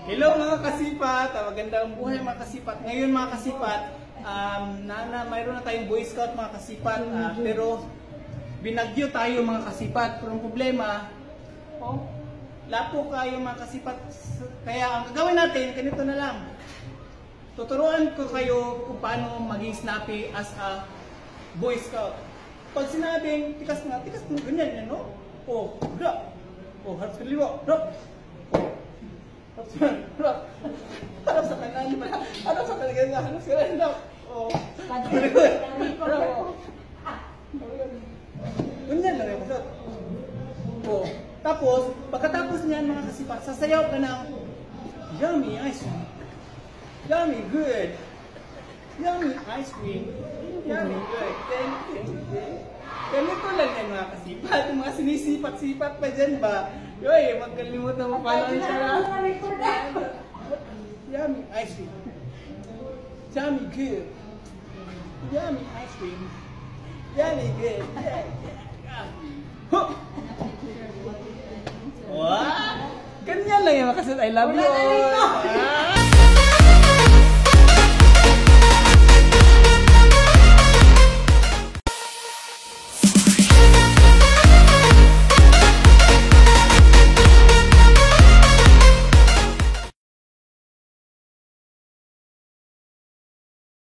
Hello mga kasipat, magandang buhay mga kasipat. Ngayon mga kasipat, mayroon na tayong Boy Scout mga kasipat, pero binagyo tayo mga kasipat. Pero ang problema, lapo kayo mga kasipat. Kaya ang gagawin natin, ganito na lang. Tuturuan ko kayo kung paano maging snappy as a Boy Scout. Pag sinabing, tikas na, ganyan yan, no? Bra. Harap sa kaliwa, bra. Harap sa kanan, harap sa kanan, harap sa kanan. Ganyan lang yung kasot. Tapos, pagkatapos niyan mga kasipat, sasayaw ka ng yummy ice cream. Yummy good. Yummy ice cream. Yummy good. Thank you. Ganito lang yan mga kasipat. Yung mga sinisipat-sipat pa dyan ba? Yoy, magkalimutan mo pa lang siya. Yummy ice cream. Yummy good. Yummy ice cream. Yummy good. Wow! Ganyan lang yan mga kasipat. I love you all.